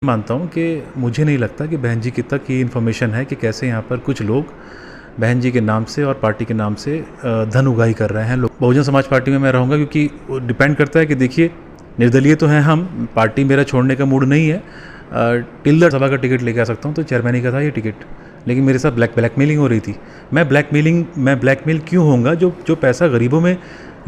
मानता हूँ कि मुझे नहीं लगता कि बहन जी की तक ये इन्फॉर्मेशन है कि कैसे यहाँ पर कुछ लोग बहन जी के नाम से और पार्टी के नाम से धन उगाही कर रहे हैं लोग। बहुजन समाज पार्टी में मैं रहूँगा क्योंकि डिपेंड करता है कि देखिए, निर्दलीय तो हैं हम, पार्टी मेरा छोड़ने का मूड नहीं है। टिल द सभा का टिकट लेके आ सकता हूँ, तो चेयरमैनी का था ये टिकट, लेकिन मेरे साथ ब्लैकमेलिंग हो रही थी। मैं ब्लैकमेल क्यों होऊंगा जो पैसा गरीबों में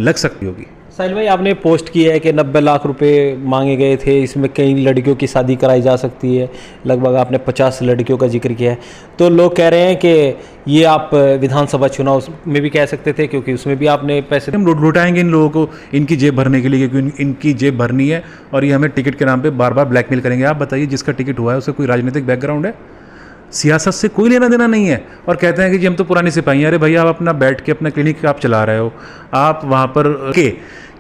लग सकती होगी। साहिल भाई, आपने पोस्ट किया है कि 90 लाख रुपए मांगे गए थे, इसमें कई लड़कियों की शादी कराई जा सकती है, लगभग आपने 50 लड़कियों का जिक्र किया है। तो लोग कह रहे हैं कि ये आप विधानसभा चुनाव में भी कह सकते थे, क्योंकि उसमें भी आपने पैसे हम लुटाएंगे इन लोगों को इनकी जेब भरने के लिए, क्योंकि इनकी जेब भरनी है और ये हमें टिकट के नाम पर बार बार ब्लैकमेल करेंगे। आप बताइए, जिसका टिकट हुआ है उसका कोई राजनीतिक बैकग्राउंड है? सियासत से कोई लेना देना नहीं है। और कहते हैं कि जी हम तो पुरानी सिपाही हैं। अरे भैया, आप अपना बैठ के अपना क्लिनिक आप चला रहे हो, आप वहाँ पर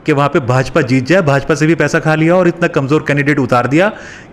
कि वहाँ पे भाजपा जीत जाए, भाजपा से भी पैसा खा लिया और इतना कमज़ोर कैंडिडेट उतार दिया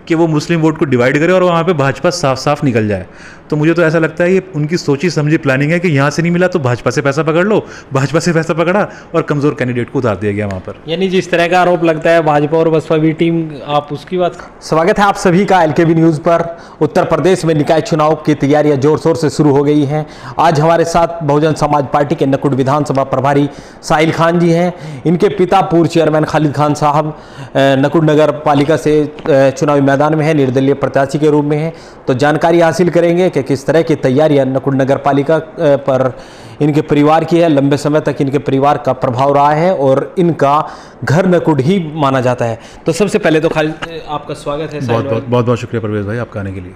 कि वो मुस्लिम वोट को डिवाइड करे और वहाँ पे भाजपा साफ साफ निकल जाए। तो मुझे तो ऐसा लगता है ये उनकी सोची समझी प्लानिंग है कि यहाँ से नहीं मिला तो भाजपा से पैसा पकड़ लो, भाजपा से पैसा पकड़ा और कमज़ोर कैंडिडेट को उतार दिया गया वहाँ पर। यानी जिस तरह का आरोप लगता है भाजपा और बसपा भी टीम, आप उसकी बात। स्वागत है आप सभी का LKB न्यूज़ पर। उत्तर प्रदेश में निकाय चुनाव की तैयारियां जोर शोर से शुरू हो गई हैं। आज हमारे साथ बहुजन समाज पार्टी के नकुड़ विधानसभा प्रभारी साहिल खान जी हैं। इनके पिता पूर्व चेयरमैन खालिद खान साहब नकुड़ नगर पालिका से चुनावी मैदान में है, निर्दलीय प्रत्याशी के रूप में है। तो जानकारी हासिल करेंगे कि किस तरह की तैयारियां नकुड़ नगर पालिका पर इनके परिवार की है। लंबे समय तक इनके परिवार का प्रभाव रहा है और इनका घर नकुड़ ही माना जाता है। तो सबसे पहले तो खालिद, आपका स्वागत है। बहुत बहुत शुक्रिया परवेज भाई आपका आने के लिए।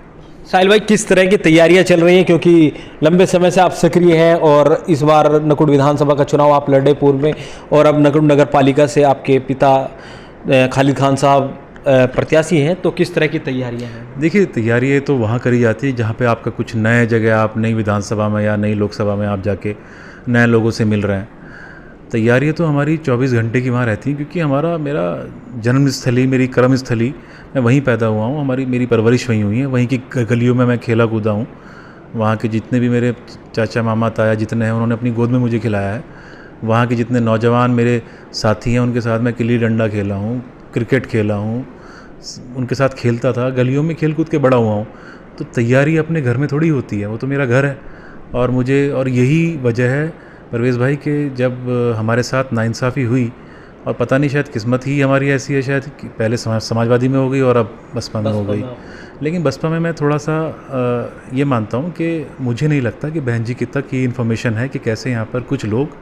साहिल भाई, किस तरह की तैयारियां चल रही हैं, क्योंकि लंबे समय से आप सक्रिय हैं और इस बार नकुड़ विधानसभा का चुनाव आप लड़े पूर्व में, और अब नकुड़ नगर पालिका से आपके पिता खालिद खान साहब प्रत्याशी हैं। तो किस तरह की तैयारियां हैं? देखिए, तैयारी तो वहाँ करी जाती है जहाँ पे आपका कुछ नए जगह, आप नई विधानसभा में या नई लोकसभा में आप जाके नए लोगों से मिल रहे हैं। तैयारियाँ तो हमारी 24 घंटे की वहाँ रहती हैं, क्योंकि मेरा जन्मस्थली, मेरी कर्मस्थली, मैं वहीं पैदा हुआ हूँ, मेरी परवरिश वहीं हुई है, वहीं की गलियों में मैं खेला कूदा हूँ। वहाँ के जितने भी मेरे चाचा मामा ताया जितने हैं, उन्होंने अपनी गोद में मुझे खिलाया है। वहाँ के जितने नौजवान मेरे साथी हैं, उनके साथ मैं गिल्ली डंडा खेला हूँ, क्रिकेट खेला हूँ, उनके साथ खेलता था, गलियों में खेल कूद के बड़ा हुआ हूँ। तो तैयारी अपने घर में थोड़ी होती है, वो तो मेरा घर है। और यही वजह है परवेज़ भाई कि जब हमारे साथ नाइंसाफ़ी हुई, और पता नहीं शायद किस्मत ही हमारी ऐसी है शायद कि पहले समाजवादी में हो गई और अब बसपा में हो गई। लेकिन बसपा में मैं थोड़ा सा ये मानता हूँ कि मुझे नहीं लगता कि बहन जी की तक ये इन्फॉर्मेशन है कि कैसे यहाँ पर कुछ लोग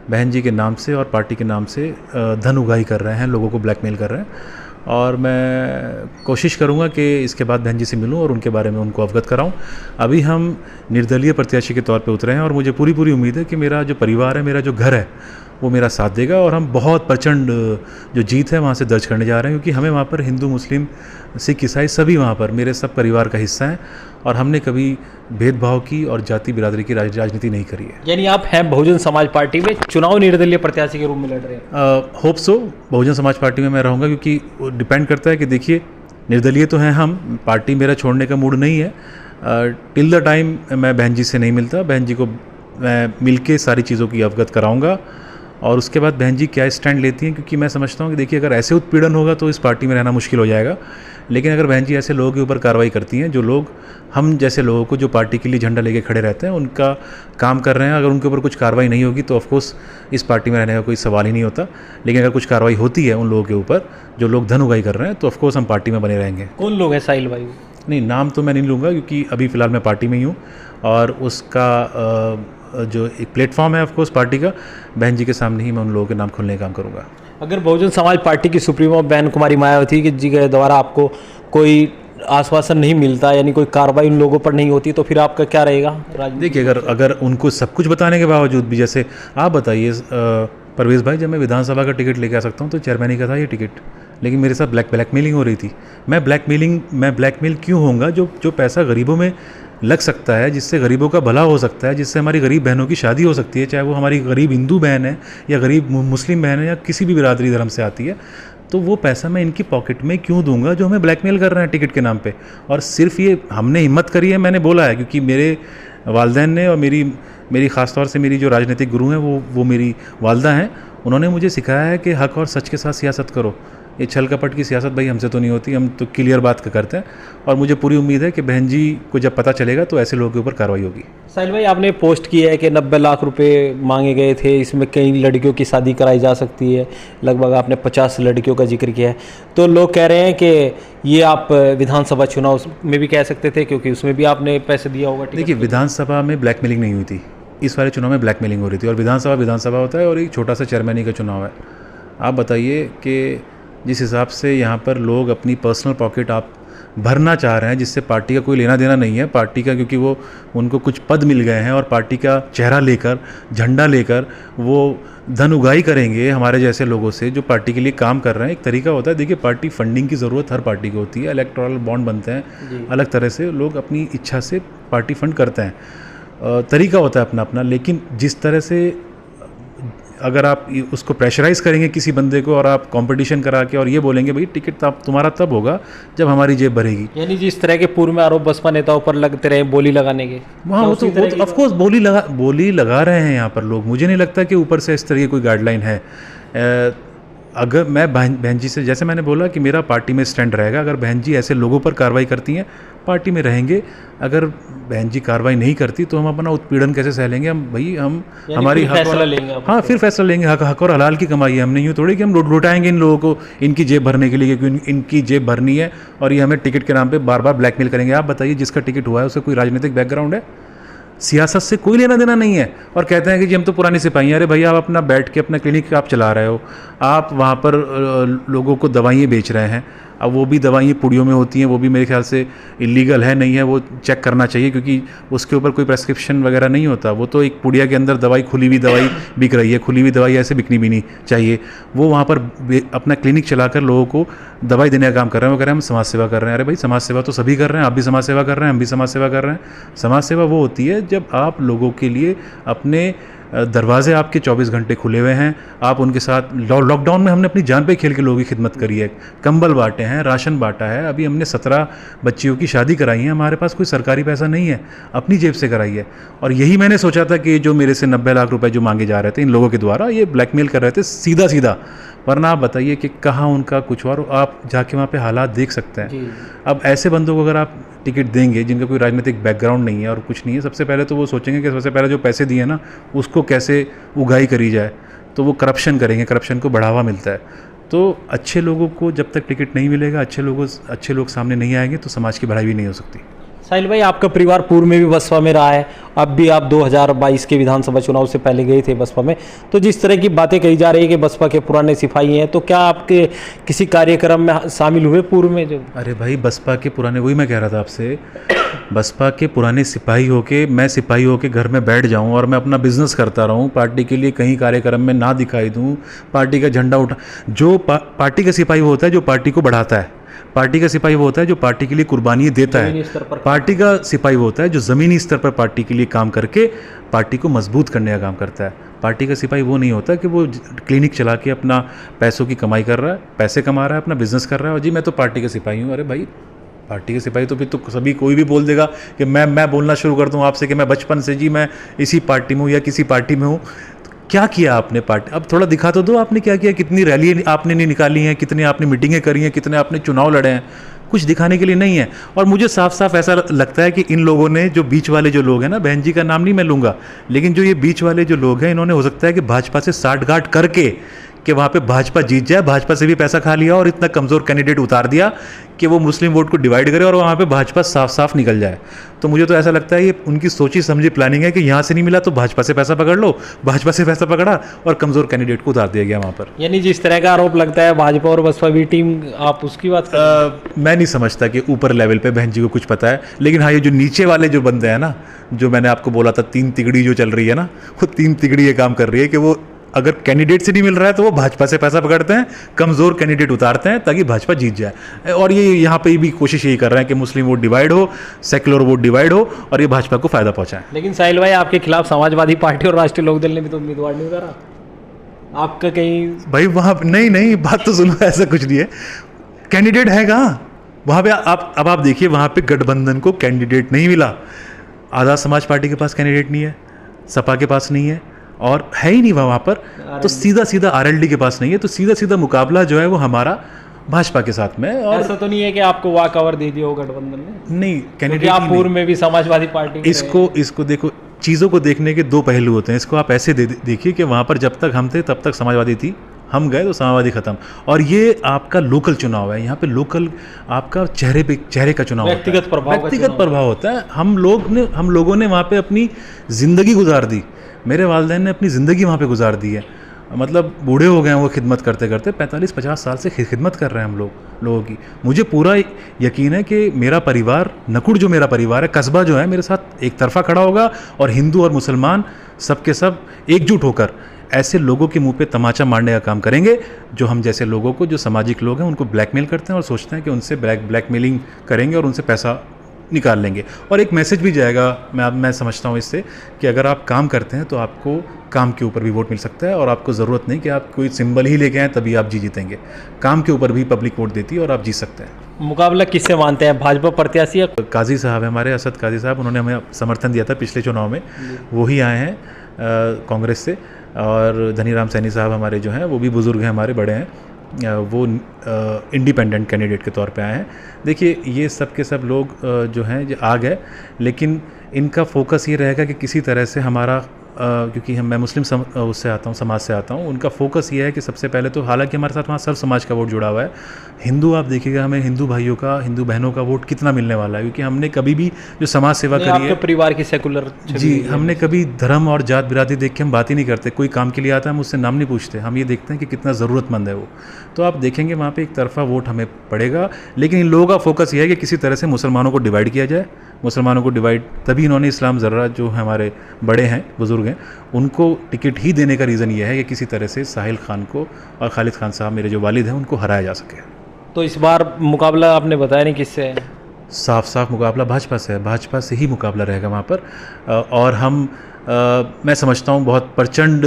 बहन जी के नाम से और पार्टी के नाम से धन उगाही कर रहे हैं, लोगों को ब्लैकमेल कर रहे हैं। और मैं कोशिश करूंगा कि इसके बाद बहन जी से मिलूं और उनके बारे में उनको अवगत कराऊं। अभी हम निर्दलीय प्रत्याशी के तौर पे उतरे हैं और मुझे पूरी उम्मीद है कि मेरा जो परिवार है, मेरा जो घर है, वो मेरा साथ देगा और हम बहुत प्रचंड जो जीत है वहाँ से दर्ज करने जा रहे हैं, क्योंकि हमें वहाँ पर हिंदू मुस्लिम सिख ईसाई सभी वहाँ पर मेरे सब परिवार का हिस्सा हैं और हमने कभी भेदभाव की और जाति बिरादरी की राजनीति नहीं करी है। यानी आप हैं बहुजन समाज पार्टी में चुनाव निर्दलीय प्रत्याशी के रूप में लड़ रहे हैं? Hope so. Bahujan Samaj party में मैं रहूँगा, क्योंकि डिपेंड करता है कि देखिए, निर्दलीय तो हैं हम, पार्टी मेरा छोड़ने का मूड नहीं है। टिल द टाइम मैं बहन जी से नहीं मिलता, बहन जी को मैं मिल के सारी चीज़ों की अवगत कराऊँगा और उसके बाद बहन जी क्या स्टैंड लेती हैं, क्योंकि मैं समझता हूँ कि देखिए, अगर ऐसे उत्पीड़न होगा तो इस पार्टी में रहना मुश्किल हो जाएगा। लेकिन अगर बहन जी ऐसे लोगों के ऊपर कार्रवाई करती हैं, जो लोग हम जैसे लोगों को जो पार्टी के लिए झंडा लेके खड़े रहते हैं, उनका काम कर रहे हैं, अगर उनके ऊपर कुछ कार्रवाई नहीं होगी तो ऑफकोर्स इस पार्टी में रहने का कोई सवाल ही नहीं होता। लेकिन अगर कुछ कार्रवाई होती है उन लोगों के ऊपर जो लोग धन उगाही कर रहे हैं, तो ऑफकोर्स हम पार्टी में बने रहेंगे। कौन लोग हैं साहिल भाई? नहीं, नाम तो मैं नहीं लूँगा, क्योंकि अभी फ़िलहाल मैं पार्टी में ही हूँ और उसका जो एक प्लेटफॉर्म है ऑफकोर्स पार्टी का, बहन जी के सामने ही मैं उन लोगों के नाम खोलने का काम करूँगा। अगर बहुजन समाज पार्टी की सुप्रीमो बहन कुमारी मायावती जी के द्वारा आपको कोई आश्वासन नहीं मिलता, यानी कोई कार्रवाई उन लोगों पर नहीं होती, तो फिर आपका क्या रहेगा? देखिए, अगर उनको सब कुछ बताने के बावजूद भी, जैसे आप बताइए परवेज़ भाई, जब मैं विधानसभा का टिकट लेके आ सकता हूँ तो चेयरमैनी का था ये टिकट, लेकिन मेरे साथ ब्लैकमेलिंग हो रही थी। मैं ब्लैकमेल क्यों होऊंगा जो पैसा गरीबों में लग सकता है, जिससे गरीबों का भला हो सकता है, जिससे हमारी गरीब बहनों की शादी हो सकती है, चाहे वो हमारी गरीब हिंदू बहन है या गरीब मुस्लिम बहन है या किसी भी बिरादरी धर्म से आती है, तो वो पैसा मैं इनकी पॉकेट में क्यों दूंगा जो हमें ब्लैकमेल कर रहे हैं टिकट के नाम पे। और सिर्फ ये हमने हिम्मत करी है, मैंने बोला है, क्योंकि मेरे वालदैन ने और मेरी ख़ास तौर से मेरी जो राजनीतिक गुरु हैं वो मेरी वालदा हैं, उन्होंने मुझे सिखाया है कि हक और सच के साथ सियासत करो। ये छल कपट की सियासत भाई हमसे तो नहीं होती, हम तो क्लियर बात करते हैं। और मुझे पूरी उम्मीद है कि बहन जी को जब पता चलेगा तो ऐसे लोगों के ऊपर कार्रवाई होगी। साहिल भाई, आपने पोस्ट किया है कि 90 लाख रुपए मांगे गए थे, इसमें कई लड़कियों की शादी कराई जा सकती है, लगभग आपने 50 लड़कियों का जिक्र किया है। तो लोग कह रहे हैं कि ये आप विधानसभा चुनाव में भी कह सकते थे, क्योंकि उसमें भी आपने पैसे दिया होगा। देखिए, विधानसभा में ब्लैकमेलिंग नहीं हुई थी, इस वाले चुनाव में ब्लैकमेलिंग हो रही थी। और विधानसभा होता है और एक छोटा सा चेयरमैन का चुनाव है। आप बताइए कि जिस हिसाब से यहाँ पर लोग अपनी पर्सनल पॉकेट आप भरना चाह रहे हैं, जिससे पार्टी का कोई लेना देना नहीं है पार्टी का, क्योंकि वो उनको कुछ पद मिल गए हैं और पार्टी का चेहरा लेकर, झंडा लेकर वो धन उगाही करेंगे हमारे जैसे लोगों से जो पार्टी के लिए काम कर रहे हैं। एक तरीका होता है, देखिए पार्टी फंडिंग की ज़रूरत हर पार्टी को होती है, इलेक्टोरल बॉन्ड बनते हैं, अलग तरह से लोग अपनी इच्छा से पार्टी फंड करते हैं, तरीका होता है अपना अपना। लेकिन जिस तरह से अगर आप उसको प्रेशराइज़ करेंगे किसी बंदे को और आप कंपटीशन करा के और ये बोलेंगे भाई टिकट तुम्हारा तब होगा जब हमारी जेब भरेगी, यानी जिस तरह के पूर्व में आरोप बसपा नेताओं पर लगते रहे बोली लगाने के, वहाँ वो तो ऑफकोर्स बोली लगा रहे हैं यहाँ पर लोग। मुझे नहीं लगता कि ऊपर से इस तरह की कोई गाइडलाइन है। अगर मैं बहन जी से, जैसे मैंने बोला कि मेरा पार्टी में स्टैंड रहेगा, अगर बहन जी ऐसे लोगों पर कार्रवाई करती हैं पार्टी में रहेंगे, अगर बहन जी कार्रवाई नहीं करती तो हम अपना उत्पीड़न कैसे सह लेंगे? हम भाई हम हमारी फैसला लेंगे। हाँ, फिर फैसला लेंगे। हक और हलाल की कमाई है, हमने यूँ थोड़ी कि हम लुटाएंगे इन लोगों को इनकी जेब भरने के लिए, क्योंकि इनकी जेब भरनी है और ये हमें टिकट के नाम पर बार बार ब्लैकमेल करेंगे। आप बताइए, जिसका टिकट हुआ है उसे कोई राजनीतिक बैकग्राउंड है? सियासत से कोई लेना देना नहीं है। और कहते हैं कि जी हम तो पुरानी सिपाही हैं। अरे भैया, आप अपना बैठ के अपना क्लिनिक आप चला रहे हो, आप वहाँ पर लोगों को दवाइयाँ बेच रहे हैं। अब वो भी दवाइयाँ पुड़ियों में होती हैं, वो भी मेरे ख्याल से इलीगल है नहीं है, वो चेक करना चाहिए, क्योंकि उसके ऊपर कोई प्रेस्क्रिप्शन वगैरह नहीं होता। वो तो एक पुड़िया के अंदर दवाई, खुली हुई दवाई बिक रही है। खुली हुई दवाई ऐसे बिकनी भी नहीं चाहिए। वो वहाँ पर अपना क्लिनिक चलाकर लोगों को दवाई देने का काम कर रहे हैं। वो कह रहे हैं हम समाज सेवा कर रहे हैं। अरे भाई, समाज सेवा तो सभी कर रहे हैं, आप भी समाज सेवा कर रहे हैं, हम भी समाज सेवा कर रहे हैं। समाज सेवा वो होती है जब आप लोगों के लिए अपने दरवाजे आपके 24 घंटे खुले हुए हैं, आप उनके साथ। लॉकडाउन में हमने अपनी जान पे खेल के लोगों की खिदमत करी है, कंबल बांटे हैं, राशन बांटा है। अभी हमने 17 बच्चियों की शादी कराई है। हमारे पास कोई सरकारी पैसा नहीं है, अपनी जेब से कराई है। और यही मैंने सोचा था कि जो मेरे से 90 लाख रुपए जो मांगे जा रहे थे इन लोगों के द्वारा, ये ब्लैकमेल कर रहे थे सीधा सीधा। वरना आप बताइए कि कहाँ उनका कुछ और, आप जाके वहाँ पे हालात देख सकते हैं। अब ऐसे बंदों को अगर आप टिकट देंगे जिनका कोई राजनीतिक बैकग्राउंड नहीं है और कुछ नहीं है, सबसे पहले तो वो सोचेंगे कि सबसे पहले जो पैसे दिए ना उसको कैसे उगाही करी जाए, तो वो करप्शन करेंगे, करप्शन को बढ़ावा मिलता है। तो अच्छे लोगों को जब तक टिकट नहीं मिलेगा, अच्छे लोग सामने नहीं आएंगे तो समाज की भलाई भी नहीं हो सकती। साहिल भाई, आपका परिवार पूर्व में भी बसपा में रहा है, अब भी आप 2022 के विधानसभा चुनाव से पहले गए थे बसपा में। तो जिस तरह की बातें कही जा रही है कि बसपा के पुराने सिपाही हैं, तो क्या आपके किसी कार्यक्रम में शामिल हुए पूर्व में जो? अरे भाई, बसपा के पुराने, वही मैं कह रहा था आपसे, बसपा के पुराने सिपाही होके मैं सिपाही होके घर में बैठ जाऊं और मैं अपना बिजनेस करता रहूं, पार्टी के लिए कहीं कार्यक्रम में ना दिखाई दूं, पार्टी का झंडा उठा। जो पार्टी का सिपाही वो होता है जो पार्टी को बढ़ाता है। पार्टी का सिपाही वो होता है जो पार्टी के लिए कुर्बानी देता है। पार्टी का सिपाही वो होता है जो ज़मीनी स्तर पर पार्टी के लिए काम करके पार्टी को मजबूत करने का काम करता है। पार्टी का सिपाही वो नहीं होता कि वो क्लिनिक चला के अपना पैसों की कमाई कर रहा है, पैसे कमा रहा है, अपना बिजनेस कर रहा है और जी मैं तो पार्टी का सिपाही हूँ। अरे भाई, पार्टी के सिपाही तो फिर तो सभी कोई भी बोल देगा कि मैं बोलना शुरू कर दूँ आपसे कि मैं बचपन से जी मैं इसी पार्टी में हूँ या किसी पार्टी में हूँ। क्या किया आपने पार्टी? अब थोड़ा दिखा तो दो आपने क्या किया, कितनी रैली आपने नहीं निकाली हैं, कितने आपने मीटिंगें करी हैं, कितने आपने चुनाव लड़े हैं। कुछ दिखाने के लिए नहीं है। और मुझे साफ साफ ऐसा लगता है कि इन लोगों ने, जो बीच वाले जो लोग हैं ना, बहन जी का नाम नहीं मैं लूँगा, लेकिन जो ये बीच वाले जो लोग हैं, इन्होंने हो सकता है कि भाजपा से साठगांठ करके कि वहाँ पे भाजपा जीत जाए, भाजपा से भी पैसा खा लिया और इतना कमज़ोर कैंडिडेट उतार दिया कि वो मुस्लिम वोट को डिवाइड करे और वहाँ पे भाजपा साफ साफ निकल जाए। तो मुझे तो ऐसा लगता है ये उनकी सोची समझी प्लानिंग है कि यहाँ से नहीं मिला तो भाजपा से पैसा पकड़ लो, भाजपा से पैसा पकड़ा और कमज़ोर कैंडिडेट को उतार दिया गया वहाँ पर। यानी जिस तरह का आरोप लगता है भाजपा और बसपा भी टीम, आप उसकी बात मैं नहीं समझता कि ऊपर लेवल पे बहन जी को कुछ पता है, लेकिन हाँ ये जो नीचे वाले जो बंदे हैं ना, जो मैंने आपको बोला था 3 तिगड़ी जो चल रही है ना, वो 3 तिगड़ी ये काम कर रही है कि वो अगर कैंडिडेट से नहीं मिल रहा है तो वो भाजपा से पैसा पकड़ते हैं, कमज़ोर कैंडिडेट उतारते हैं ताकि भाजपा जीत जाए। और ये यहाँ पे भी कोशिश यही कर रहे हैं कि मुस्लिम वोट डिवाइड हो, सेक्युलर वोट डिवाइड हो और ये भाजपा को फायदा पहुँचाए। लेकिन साहिल भाई, आपके खिलाफ समाजवादी पार्टी और राष्ट्रीय लोकदल ने भी तो उम्मीदवार नहीं उतारा आपका कहीं? भाई वहाँ नहीं, बात तो सुनो, ऐसा कुछ नहीं है। कैंडिडेट है कहाँ वहाँ पे? अब आप देखिए, वहाँ पे गठबंधन को कैंडिडेट नहीं मिला। आज़ाद समाज पार्टी के पास कैंडिडेट नहीं है, सपा के पास नहीं है और है ही नहीं वहाँ पर। तो सीधा सीधा आरएलडी के पास नहीं है, तो सीधा सीधा मुकाबला जो है वो हमारा भाजपा के साथ में। और ऐसा तो नहीं है कि आपको वॉक ओवर दे दिया हो गठबंधन ने? नहीं, क्योंकि कैंडिडेट आप पूर्व में भी समाजवादी पार्टी में इसको देखो, चीज़ों को देखने के दो पहलू होते हैं। इसको आप ऐसे देखिए कि वहाँ पर जब तक हम थे तब तक समाजवादी थी, हम गए तो समाजवादी खत्म। और ये आपका लोकल चुनाव है, यहाँ पे लोकल आपका चेहरे का चुनाव होता है, व्यक्तिगत प्रभाव होता है। हम लोगों ने वहाँ पे अपनी ज़िंदगी गुजार दी, मेरे वालिदैन ने अपनी ज़िंदगी वहाँ पे गुजार दी है। मतलब बूढ़े हो गए हैं वो खिदमत करते करते, 45-50 साल से खिदमत कर रहे हैं हम लोगों की। मुझे पूरा यकीन है कि मेरा परिवार, नकुड़ जो मेरा परिवार है, कस्बा जो है, मेरे साथ एक तरफा खड़ा होगा और हिंदू और मुसलमान सब के सब एकजुट होकर ऐसे लोगों के मुंह पे तमाचा मारने का काम करेंगे जो हम जैसे लोगों को, जो सामाजिक लोग हैं, उनको ब्लैकमेल करते हैं और सोचते हैं कि उनसे ब्लैकमेलिंग करेंगे और उनसे पैसा निकाल लेंगे। और एक मैसेज भी जाएगा, मैं समझता हूँ इससे, कि अगर आप काम करते हैं तो आपको काम के ऊपर भी वोट मिल सकता है और आपको ज़रूरत नहीं कि आप कोई सिंबल ही लेके आएँ तभी आप जीतेंगे। काम के ऊपर भी पब्लिक वोट देती है और आप जीत सकते हैं। मुकाबला किससे मानते हैं, भाजपा प्रत्याशी या? काजी साहब है हमारे, असद काजी साहब, उन्होंने हमें समर्थन दिया था पिछले चुनाव में, वही आए हैं कांग्रेस से। और धनीराम सैनी साहब हमारे जो हैं, वो भी बुज़ुर्ग हैं, हमारे बड़े हैं, वो इंडिपेंडेंट कैंडिडेट के तौर पे आए हैं। देखिए ये सब के सब लोग जो हैं जो आ गए, लेकिन इनका फोकस ये रहेगा कि किसी तरह से हमारा क्योंकि मैं मुस्लिम उससे आता हूँ, समाज से आता हूँ, उनका फोकस ये है कि सबसे पहले तो, हालांकि हमारे साथ वहाँ सर्व समाज का वोट जुड़ा हुआ है, हिंदू आप देखिएगा हमें हिंदू भाइयों का, हिंदू बहनों का वोट कितना मिलने वाला है, क्योंकि हमने कभी भी जो समाज सेवा करी है, आपके परिवार की सेकुलर जी, हमने कभी धर्म और जात बिरादरी देख के हम बात ही नहीं करते। कोई काम के लिए आता है हम उससे नाम नहीं पूछते, हम ये देखते हैं कि कितना ज़रूरतमंद है वो। तो आप देखेंगे वहाँ पे एक तरफा वोट हमें पड़ेगा, लेकिन इन लोगों का फोकस ये है कि किसी तरह से मुसलमानों को डिवाइड किया जाए। मुसलमानों को डिवाइड, तभी इन्होंने इस्लाम ज़र्रा जो हमारे बड़े हैं, बुज़ुर्ग हैं, उनको टिकट ही देने का रीज़न ये है कि किसी तरह से साहिल खान को और खालिद खान साहब मेरे जो वालिद हैं उनको हराया जा सके। तो इस बार मुकाबला आपने बताया नहीं किससे है? साफ मुकाबला भाजपा से है, भाजपा से ही मुकाबला रहेगा वहाँ पर। और हम मैं समझता हूँ बहुत प्रचंड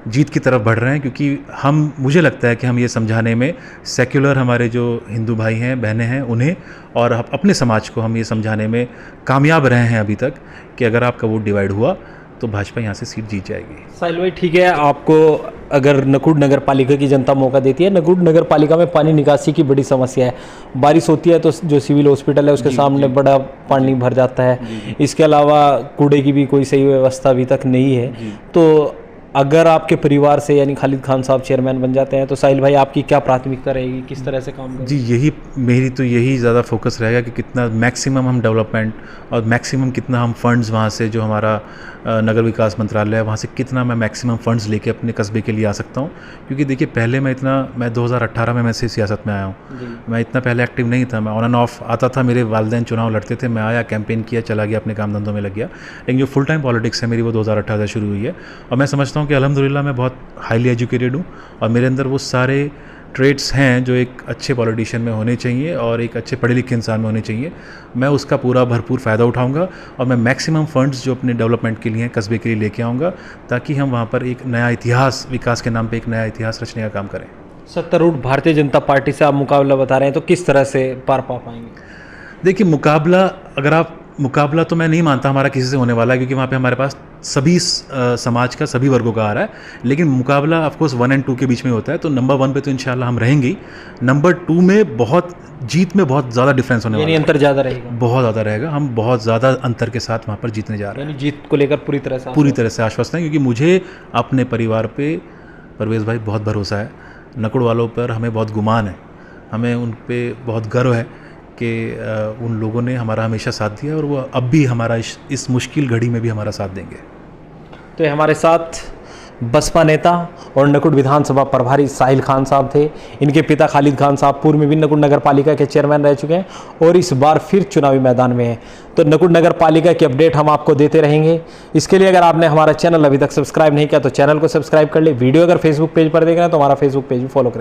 जीत की तरफ बढ़ रहे हैं, क्योंकि मुझे लगता है कि हम ये समझाने में, सेक्युलर हमारे जो हिंदू भाई हैं, बहनें हैं, उन्हें और अपने समाज को हम ये समझाने में कामयाब रहे हैं अभी तक कि अगर आपका वोट डिवाइड हुआ तो भाजपा यहाँ से सीट जीत जाएगी। साहिल भाई ठीक है, आपको अगर नकुड़ नगर पालिका की जनता मौका देती है, नकुड़ नगर पालिका में पानी निकासी की बड़ी समस्या है। बारिश होती है तो जो सिविल हॉस्पिटल है उसके सामने बड़ा पानी भर जाता है। इसके अलावा कूड़े की भी कोई सही व्यवस्था अभी तक नहीं है। तो अगर आपके परिवार से यानी खालिद खान साहब चेयरमैन बन जाते हैं तो साहिल भाई आपकी क्या प्राथमिकता रहेगी, किस तरह से काम करेंगे? जी, यही ज़्यादा फोकस रहेगा कि कितना मैक्सिमम हम डेवलपमेंट और मैक्सिमम कितना हम फंड्स वहाँ से, जो हमारा नगर विकास मंत्रालय है, वहाँ से कितना मैं मैक्सिमम फंड्स लेके अपने कस्बे के लिए आ सकता हूँ। क्योंकि देखिए पहले मैं 2018 में से सियासत में आया हूँ, मैं इतना पहले एक्टिव नहीं था, मैं ऑन एंड ऑफ आता था, मेरे वालिदैन चुनाव लड़ते थे, मैं आया, कैंपेन किया, चला गया, अपने काम धंधों में लग गया। लेकिन जो फुल टाइम पॉलिटिक्स है मेरी, वो 2018 से शुरू हुई है। और मैं समझता हूँ कि अल्हम्दुलिल्लाह मैं बहुत हाईली एजुकेटेड हूँ और मेरे अंदर वो सारे ट्रेड्स हैं जो एक अच्छे पॉलिटिशियन में होने चाहिए और एक अच्छे पढ़े लिखे इंसान में होने चाहिए। मैं उसका पूरा भरपूर फ़ायदा उठाऊंगा और मैं मैक्सिमम फंड्स जो अपने डेवलपमेंट के लिए, कस्बे के लिए लेके आऊँगा, ताकि हम वहाँ पर एक नया इतिहास, विकास के नाम पे एक नया इतिहास रचने का काम करें। सत्तारूढ़ भारतीय जनता पार्टी से आप मुकाबला बता रहे हैं, तो किस तरह से पार पा पाएंगे? देखिए मुकाबला तो मैं नहीं मानता हमारा किसी से होने वाला है, क्योंकि वहाँ पे हमारे पास सभी समाज का, सभी वर्गों का आ रहा है। लेकिन मुकाबला ऑफकोर्स 1 और 2 के बीच में होता है, तो नंबर 1 पे तो इंशाल्लाह हम रहेंगे ही। नंबर 2 में जीत में बहुत ज़्यादा डिफरेंस होने वाला है, अंतर ज़्यादा रहेगा, बहुत ज़्यादा रहेगा। हम बहुत ज़्यादा अंतर के साथ वहाँ पर जीतने जा रहे हैं। जीत को लेकर पूरी तरह से आश्वस्त हैं, क्योंकि मुझे अपने परिवार पे, परवेज़ भाई, बहुत भरोसा है। नकुड़ वालों पर हमें बहुत गुमान है, हमें उन पर बहुत गर्व है कि उन लोगों ने हमारा हमेशा साथ दिया और वो अब भी हमारा इस मुश्किल घड़ी में भी हमारा साथ देंगे। तो हमारे साथ बसपा नेता और नकुड़ विधानसभा प्रभारी साहिल खान साहब थे। इनके पिता खालिद खान साहब पूर्व में भी नकुड़ नगर पालिका के चेयरमैन रह चुके हैं और इस बार फिर चुनावी मैदान में हैं। तो नकुड़ नगर पालिका की अपडेट हम आपको देते रहेंगे। इसके लिए अगर आपने हमारा चैनल अभी तक सब्सक्राइब नहीं किया तो चैनल को सब्सक्राइब कर ले। वीडियो अगर फेसबुक पेज पर देख रहे हैं तो हमारा फेसबुक पेज भी फॉलो करें।